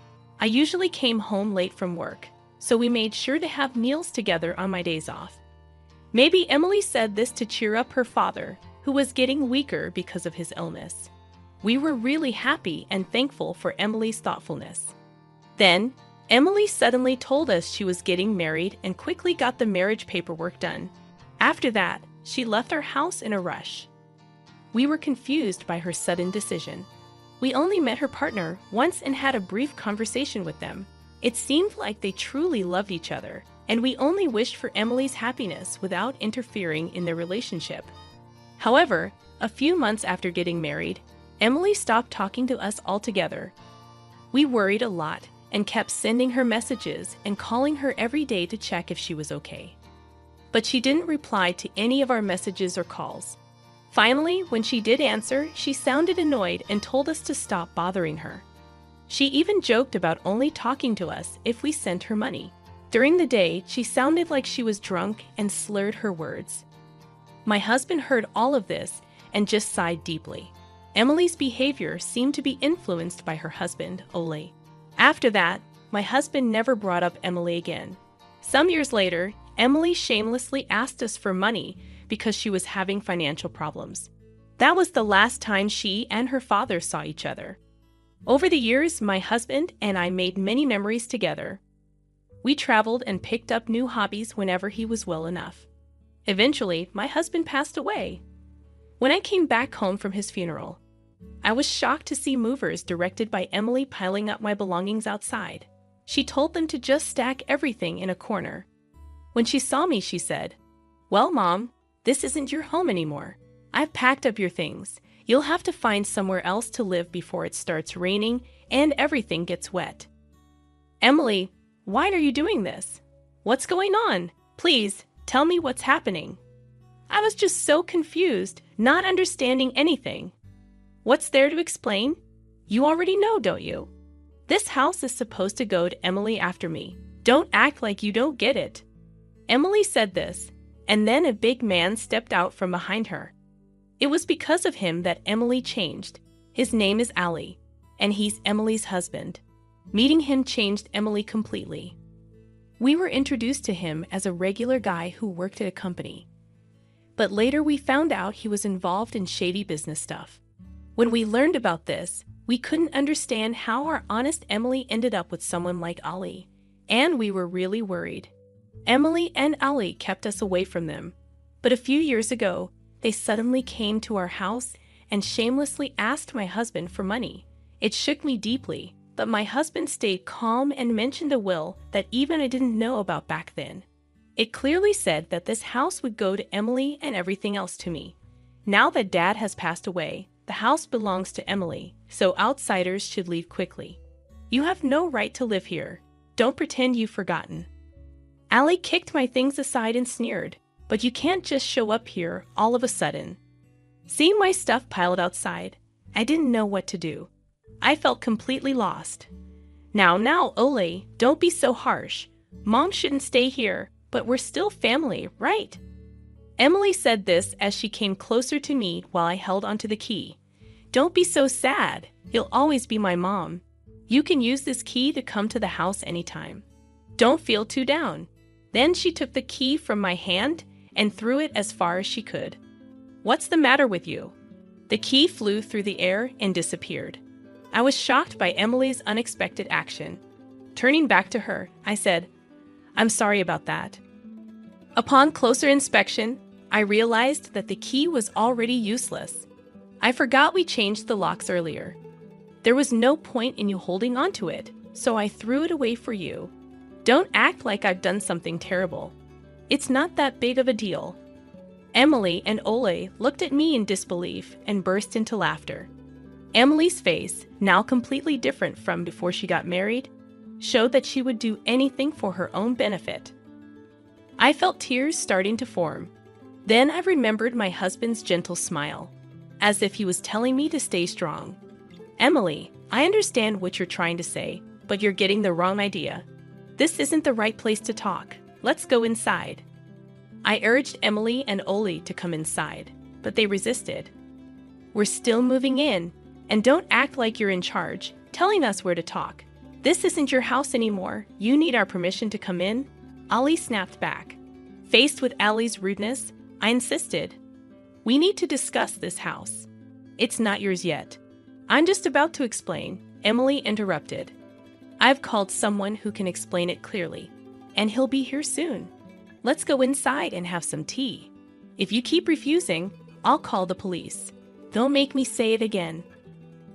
I usually came home late from work, so we made sure to have meals together on my days off. Maybe Emily said this to cheer up her father, who was getting weaker because of his illness. We were really happy and thankful for Emily's thoughtfulness. Then, Emily suddenly told us she was getting married and quickly got the marriage paperwork done. After that, she left our house in a rush. We were confused by her sudden decision. We only met her partner once and had a brief conversation with them. It seemed like they truly loved each other, and we only wished for Emily's happiness without interfering in their relationship. However, a few months after getting married, Emily stopped talking to us altogether. We worried a lot and kept sending her messages and calling her every day to check if she was okay. But she didn't reply to any of our messages or calls. Finally, when she did answer, she sounded annoyed and told us to stop bothering her. She even joked about only talking to us if we sent her money. During the day, she sounded like she was drunk and slurred her words. My husband heard all of this and just sighed deeply. Emily's behavior seemed to be influenced by her husband, Ole. After that, my husband never brought up Emily again. Some years later, Emily shamelessly asked us for money because she was having financial problems. That was the last time she and her father saw each other. Over the years, my husband and I made many memories together. We traveled and picked up new hobbies whenever he was well enough. Eventually, my husband passed away. When I came back home from his funeral, I was shocked to see movers directed by Emily piling up my belongings outside. She told them to just stack everything in a corner. When she saw me, she said, "Well, Mom, this isn't your home anymore. I've packed up your things. You'll have to find somewhere else to live before it starts raining and everything gets wet." "Emily, why are you doing this? What's going on? Please, tell me what's happening." I was just so confused, not understanding anything. "What's there to explain? You already know, don't you? This house is supposed to go to Emily after me. Don't act like you don't get it." Emily said this, and then a big man stepped out from behind her. It was because of him that Emily changed. His name is Ali, and he's Emily's husband. Meeting him changed Emily completely. We were introduced to him as a regular guy who worked at a company. But later we found out he was involved in shady business stuff. When we learned about this, we couldn't understand how our honest Emily ended up with someone like Ali, and we were really worried. Emily and Ali kept us away from them, but a few years ago, they suddenly came to our house and shamelessly asked my husband for money. It shook me deeply, but my husband stayed calm and mentioned a will that even I didn't know about back then. It clearly said that this house would go to Emily and everything else to me. Now that Dad has passed away, the house belongs to Emily, so outsiders should leave quickly. You have no right to live here. Don't pretend you've forgotten. Ali kicked my things aside and sneered, "But you can't just show up here all of a sudden." Seeing my stuff piled outside, I didn't know what to do. I felt completely lost. Now, Ole, don't be so harsh. Mom shouldn't stay here, but we're still family, right?" Emily said this as she came closer to me while I held onto the key. "Don't be so sad. You'll always be my mom. You can use this key to come to the house anytime. Don't feel too down." Then she took the key from my hand and threw it as far as she could. "What's the matter with you? The key flew through the air and disappeared. I was shocked by Emily's unexpected action. Turning back to her, I said, "I'm sorry about that." Upon closer inspection, I realized that the key was already useless. I forgot we changed the locks earlier. There was no point in you holding onto it, so I threw it away for you. Don't act like I've done something terrible. It's not that big of a deal. Emily and Ole looked at me in disbelief and burst into laughter. Emily's face, now completely different from before she got married, showed that she would do anything for her own benefit. I felt tears starting to form. Then I remembered my husband's gentle smile, as if he was telling me to stay strong. "Emily, I understand what you're trying to say, but you're getting the wrong idea. This isn't the right place to talk. Let's go inside." I urged Emily and Ole to come inside, but they resisted. "We're still moving in, and don't act like you're in charge, telling us where to talk. This isn't your house anymore. You need our permission to come in." Ali snapped back. Faced with Ali's rudeness, I insisted, "We need to discuss this house. It's not yours yet." "I'm just about to explain," Emily interrupted. "I've called someone who can explain it clearly, and he'll be here soon. Let's go inside and have some tea. If you keep refusing, I'll call the police. Don't make me say it again.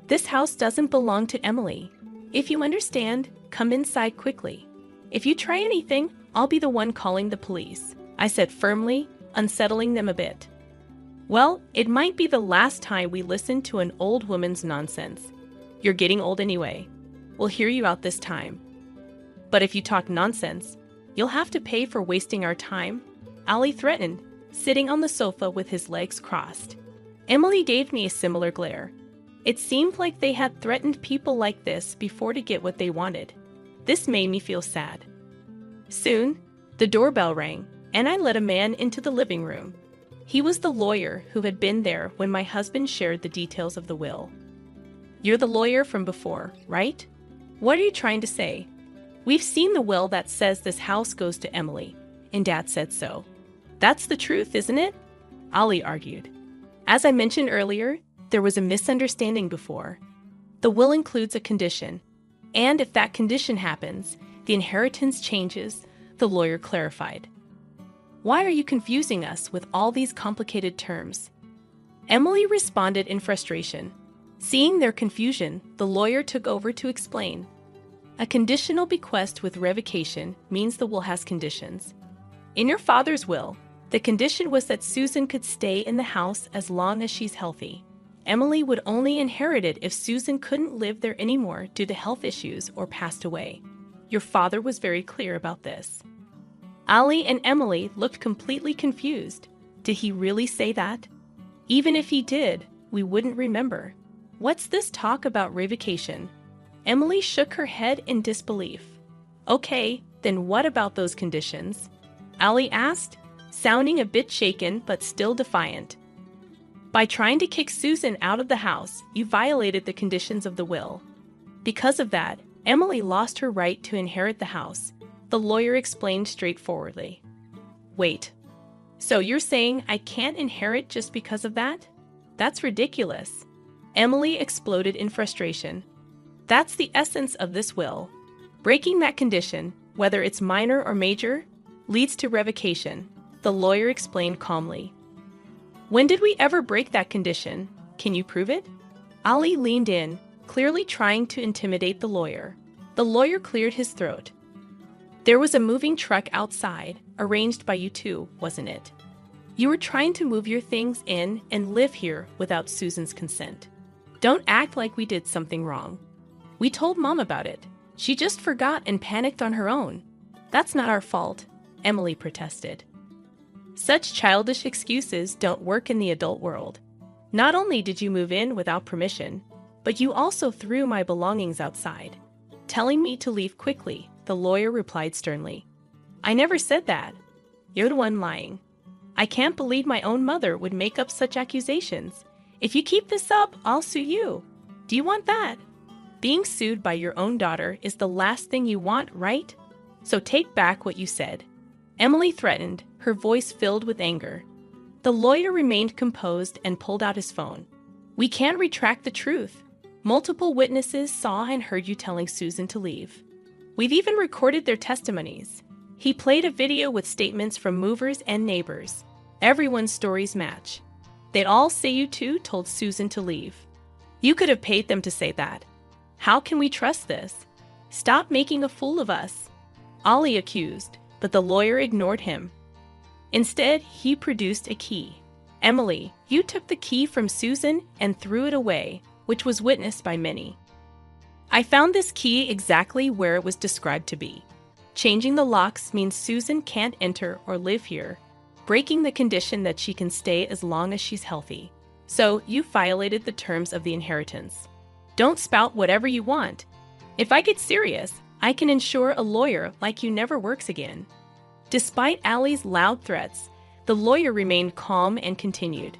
This house doesn't belong to Emily. If you understand, come inside quickly. If you try anything, I'll be the one calling the police," I said firmly, unsettling them a bit. "Well, it might be the last time we listen to an old woman's nonsense. You're getting old anyway. We'll hear you out this time. But if you talk nonsense, you'll have to pay for wasting our time," Ali threatened, sitting on the sofa with his legs crossed. Emily gave me a similar glare. It seemed like they had threatened people like this before to get what they wanted. This made me feel sad. Soon, the doorbell rang, and I let a man into the living room. He was the lawyer who had been there when my husband shared the details of the will. "You're the lawyer from before, right? What are you trying to say?" "We've seen the will that says this house goes to Emily, and Dad said so." "That's the truth, isn't it?" Ali argued. "As I mentioned earlier, there was a misunderstanding before. The will includes a condition, and if that condition happens, the inheritance changes," the lawyer clarified. "Why are you confusing us with all these complicated terms?" Emily responded in frustration. Seeing their confusion, the lawyer took over to explain. "A conditional bequest with revocation means the will has conditions. In your father's will, the condition was that Susan could stay in the house as long as she's healthy. Emily would only inherit it if Susan couldn't live there anymore due to health issues or passed away. Your father was very clear about this." Ali and Emily looked completely confused. Did he really say that? Even if he did, we wouldn't remember. What's this talk about revocation? Emily shook her head in disbelief. "Okay, then what about those conditions?" Ali asked, sounding a bit shaken but still defiant. "By trying to kick Susan out of the house, you violated the conditions of the will. Because of that, Emily lost her right to inherit the house," the lawyer explained straightforwardly. "Wait, so you're saying I can't inherit just because of that? That's ridiculous." Emily exploded in frustration. "That's the essence of this will. Breaking that condition, whether it's minor or major, leads to revocation," the lawyer explained calmly. "When did we ever break that condition? Can you prove it?" Ali leaned in, clearly trying to intimidate the lawyer. The lawyer cleared his throat. "There was a moving truck outside, arranged by you two, wasn't it? You were trying to move your things in and live here without Susan's consent. Don't act like we did something wrong. We told Mom about it. She just forgot and panicked on her own. That's not our fault," Emily protested. "Such childish excuses don't work in the adult world. Not only did you move in without permission, but you also threw my belongings outside, telling me to leave quickly," the lawyer replied sternly. "I never said that. You're the one lying. I can't believe my own mother would make up such accusations. If you keep this up, I'll sue you. Do you want that? Being sued by your own daughter is the last thing you want, right? So take back what you said," Emily threatened, her voice filled with anger. The lawyer remained composed and pulled out his phone. We can't retract the truth. Multiple witnesses saw and heard you telling Susan to leave. We've even recorded their testimonies. He played a video with statements from movers and neighbors. Everyone's stories match. They'd all say you two told Susan to leave. You could have paid them to say that. How can we trust this? Stop making a fool of us. Ollie accused, but the lawyer ignored him. Instead, he produced a key. Emily, you took the key from Susan and threw it away, which was witnessed by many. I found this key exactly where it was described to be. Changing the locks means Susan can't enter or live here, breaking the condition that she can stay as long as she's healthy. So you violated the terms of the inheritance. Don't spout whatever you want. If I get serious, I can ensure a lawyer like you never works again. Despite Allie's loud threats, the lawyer remained calm and continued.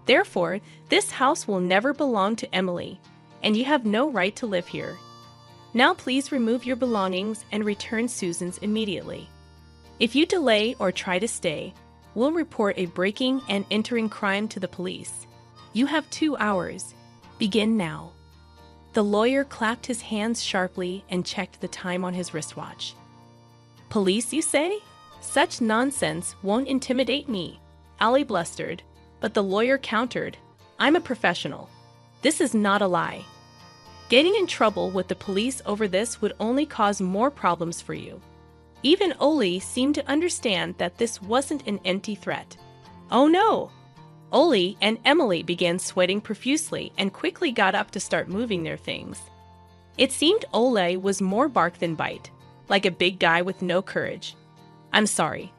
Therefore, this house will never belong to Emily, and you have no right to live here. Now please remove your belongings and return Susan's immediately. If you delay or try to stay, we'll report a breaking and entering crime to the police. You have 2 hours. Begin now. The lawyer clapped his hands sharply and checked the time on his wristwatch. Police, you say? Such nonsense won't intimidate me, Allie blustered, but the lawyer countered. I'm a professional. This is not a lie. Getting in trouble with the police over this would only cause more problems for you. Even Ollie seemed to understand that this wasn't an empty threat. Oh no! Ollie and Emily began sweating profusely and quickly got up to start moving their things. It seemed Ollie was more bark than bite, like a big guy with no courage. I'm sorry.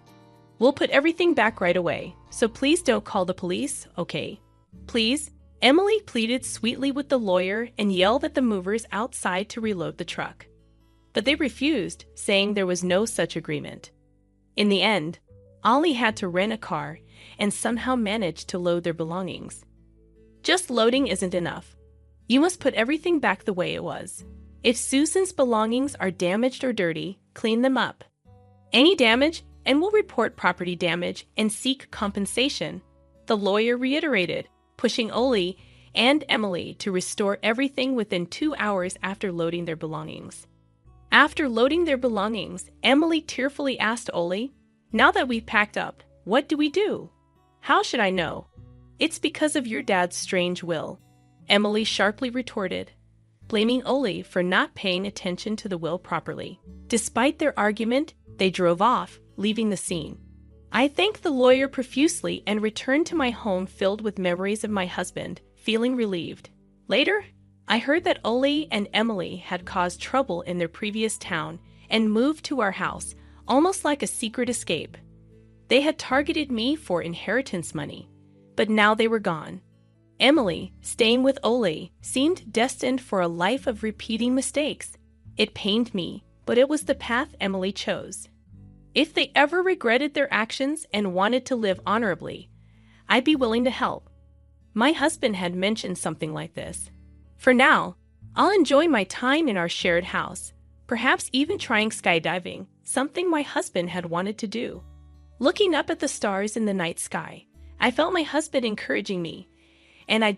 We'll put everything back right away, so please don't call the police, okay? Please? Emily pleaded sweetly with the lawyer and yelled at the movers outside to reload the truck. But they refused, saying there was no such agreement. In the end, Ollie had to rent a car and somehow managed to load their belongings. Just loading isn't enough. You must put everything back the way it was. If Susan's belongings are damaged or dirty, clean them up. Any damage, and we'll report property damage and seek compensation, the lawyer reiterated, pushing Ollie and Emily to restore everything within 2 hours after loading their belongings. After loading their belongings, Emily tearfully asked Ollie, "Now that we've packed up, what do we do?" "How should I know? It's because of your dad's strange will," Emily sharply retorted, blaming Ollie for not paying attention to the will properly. Despite their argument, they drove off, leaving the scene. I thanked the lawyer profusely and returned to my home filled with memories of my husband, feeling relieved. Later, I heard that Ollie and Emily had caused trouble in their previous town and moved to our house, almost like a secret escape. They had targeted me for inheritance money, but now they were gone. Emily, staying with Ollie, seemed destined for a life of repeating mistakes. It pained me, but it was the path Emily chose. If they ever regretted their actions and wanted to live honorably, I'd be willing to help. My husband had mentioned something like this. For now, I'll enjoy my time in our shared house, perhaps even trying skydiving, something my husband had wanted to do. Looking up at the stars in the night sky, I felt my husband encouraging me, and I'd